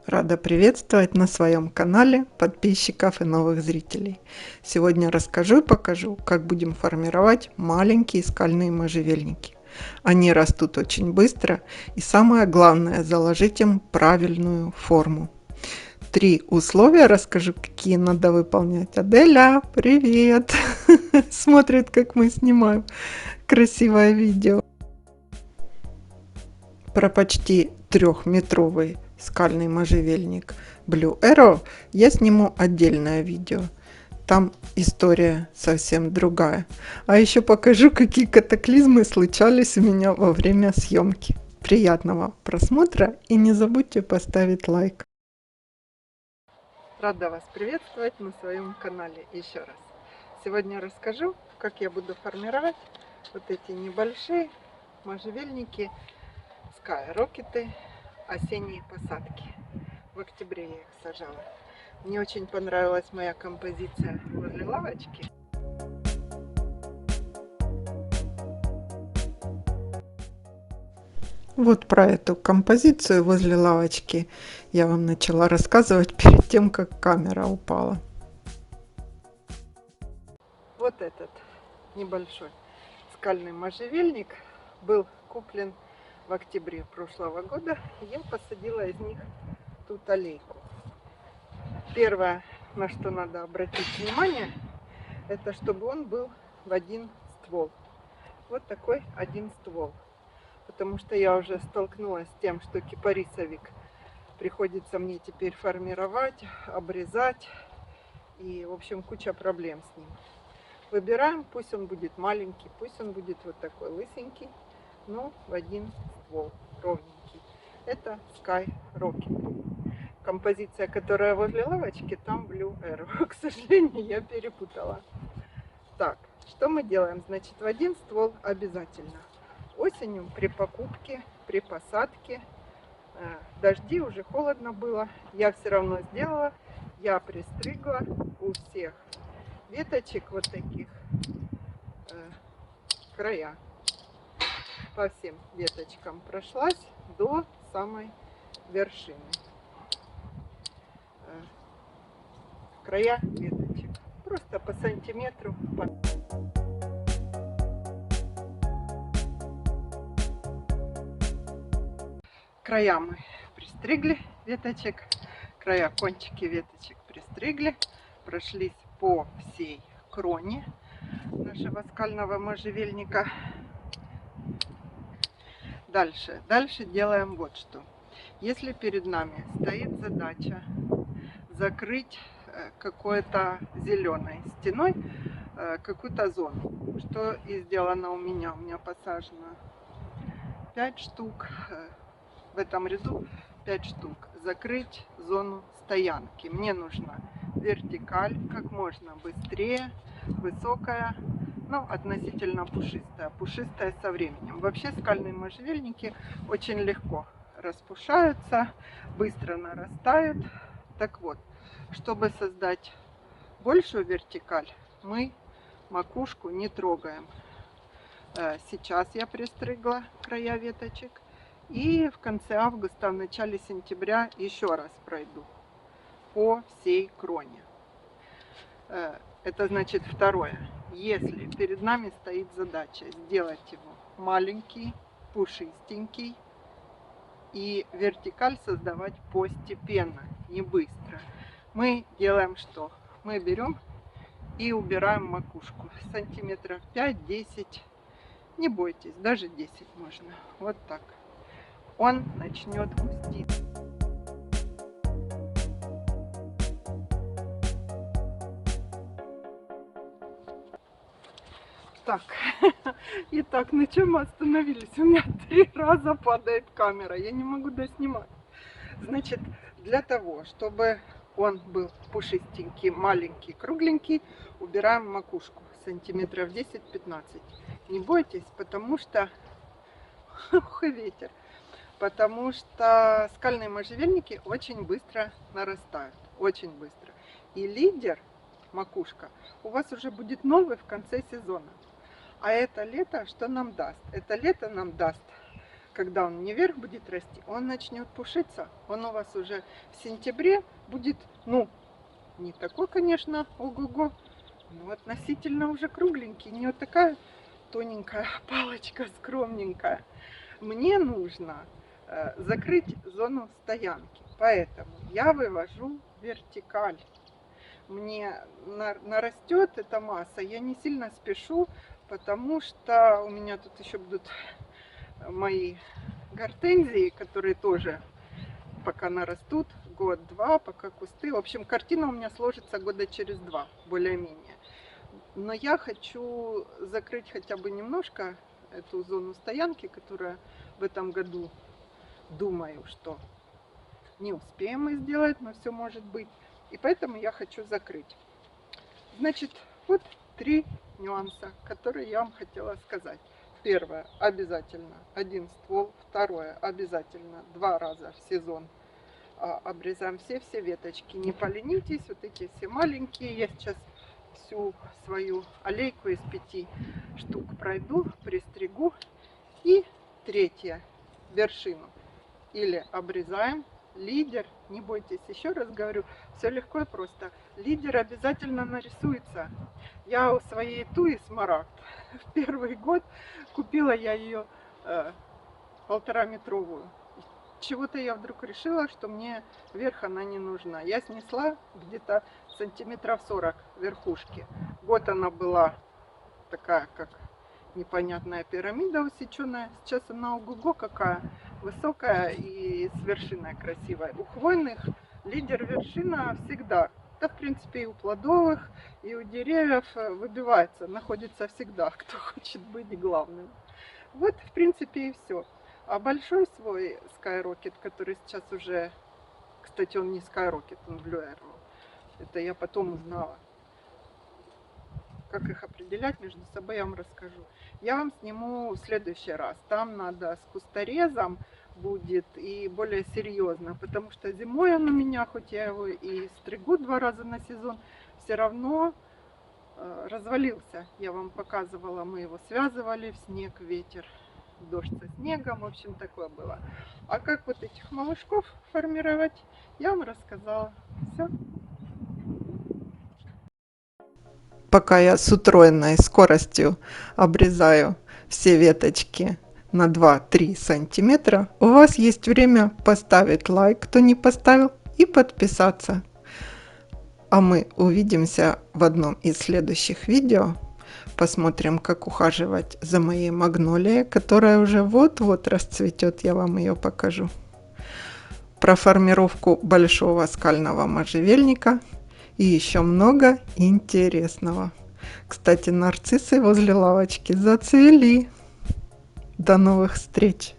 Рада приветствовать на своем канале подписчиков и новых зрителей. Сегодня расскажу и покажу, как будем формировать маленькие скальные можжевельники. Они растут очень быстро и самое главное заложить им правильную форму. 3 условия расскажу, какие надо выполнять. Аделя, привет! Смотрит, как мы снимаем красивое видео. Про почти 3-метровый скальный можжевельник Blue Arrow я сниму отдельное видео. Там история совсем другая. А еще покажу, какие катаклизмы случались у меня во время съемки. Приятного просмотра и не забудьте поставить лайк. Рада вас приветствовать на своем канале еще раз. Сегодня расскажу, как я буду формировать вот эти небольшие можжевельники Sky-рокеты, осенние посадки. В октябре я их сажала. Мне очень понравилась моя композиция возле лавочки. Вот про эту композицию возле лавочки я вам начала рассказывать перед тем, как камера упала. Вот этот небольшой скальный можжевельник был куплен в октябре прошлого года. Я посадила из них тут аллейку. Первое, на что надо обратить внимание, это чтобы он был в один ствол. Вот такой один ствол. Потому что я уже столкнулась с тем, что кипарисовик приходится мне теперь формировать, обрезать. И, в общем, куча проблем с ним. Выбираем, пусть он будет маленький, пусть он будет вот такой лысенький, но в один ствол, ровненький. Это Sky Rocket. Композиция, которая возле лавочки, там Blue Arrow. К сожалению, я перепутала. Так, что мы делаем? Значит, в один ствол обязательно. Осенью при покупке, при посадке, дожди, уже холодно было, я все равно сделала. Я пристригла у всех веточек вот таких края. По всем веточкам прошлась до самой вершины. Края веточек. Просто по сантиметру. Края мы пристригли веточек. Края, кончики веточек пристригли. Прошлись по всей кроне нашего скального можжевельника. Дальше делаем вот что. Если перед нами стоит задача закрыть какой-то зеленой стеной какую-то зону, что и сделано у меня. У меня посажено 5 штук, в этом ряду 5 штук. Закрыть зону стоянки. Мне нужна вертикаль, как можно быстрее, высокая, но относительно пушистая. Пушистая со временем. Вообще скальные можжевельники очень легко распушаются, быстро нарастают. Так вот, чтобы создать большую вертикаль, мы макушку не трогаем. Сейчас я пристригла края веточек. И в конце августа, в начале сентября еще раз пройду по всей кроне. Это значит второе. Если перед нами стоит задача сделать его маленький, пушистенький и вертикаль создавать постепенно, не быстро, мы делаем что? Мы берем и убираем макушку сантиметров 5-10, не бойтесь, даже 10 можно. Вот так. Он начнет густиться. Так, итак, на чем мы остановились? У меня 3 раза падает камера, я не могу доснимать. Значит, для того, чтобы он был пушистенький, маленький, кругленький, убираем макушку сантиметров 10-15. Не бойтесь, потому что ветер. Потому что скальные можжевельники очень быстро нарастают, очень быстро. И лидер, макушка, у вас уже будет новый в конце сезона. А это лето что нам даст? Это лето нам даст когда он не вверх будет расти, он начнет пушиться. Он у вас уже в сентябре будет, ну, не такой, конечно, ого-го, но относительно уже кругленький. Не вот такая тоненькая палочка, скромненькая. Мне нужно закрыть зону стоянки, поэтому я вывожу вертикаль. Мне нарастет эта масса, я не сильно спешу, потому что у меня тут еще будут мои гортензии, которые тоже пока нарастут, год-два, пока кусты. В общем, картина у меня сложится года через 2, более-менее. Но я хочу закрыть хотя бы немножко эту зону стоянки, которая в этом году, думаю, что не успеем мы сделать, но все может быть. И поэтому я хочу закрыть. Значит, вот 3 нюанса, которые я вам хотела сказать. Первое, обязательно 1 ствол. Второе, обязательно 2 раза в сезон обрезаем все веточки. Не поленитесь, вот эти все маленькие. Я сейчас всю свою аллейку из 5 штук пройду, пристригу. И третье, вершину. Или обрезаем. Лидер, не бойтесь, еще раз говорю, все легко и просто. Лидер обязательно нарисуется. Я у своей туи смарагд в первый год купила я ее 1,5-метровую. Чего-то я вдруг решила, что мне вверх она не нужна. Я снесла где-то сантиметров 40 верхушки. Год она была такая, как непонятная пирамида усеченная. Сейчас она ого-го какая высокая и с вершиной красивой. У хвойных лидер вершина всегда. Да, в принципе, и у плодовых, и у деревьев выбивается, находится всегда, кто хочет быть главным. Вот, в принципе, и все. А большой свой Skyrocket, который сейчас уже, кстати, он не Skyrocket, он Blue Arrow. Это я потом узнала. Как их определять между собой, я вам расскажу. Я вам сниму в следующий раз. Там надо с кусторезом будет и более серьезно, потому что зимой он у меня, хоть я его и стригу 2 раза на сезон, все равно развалился. Я вам показывала, мы его связывали в снег, ветер, дождь со снегом, в общем, такое было. А как вот этих малышков формировать, я вам рассказала. Все. Пока я с утроенной скоростью обрезаю все веточки на 2-3 сантиметра, у вас есть время поставить лайк, кто не поставил, и подписаться. А мы увидимся в одном из следующих видео. Посмотрим, как ухаживать за моей магнолией, которая уже вот-вот расцветет, я вам ее покажу. Про формировку большого скального можжевельника и еще много интересного. Кстати, нарциссы возле лавочки зацвели. До новых встреч!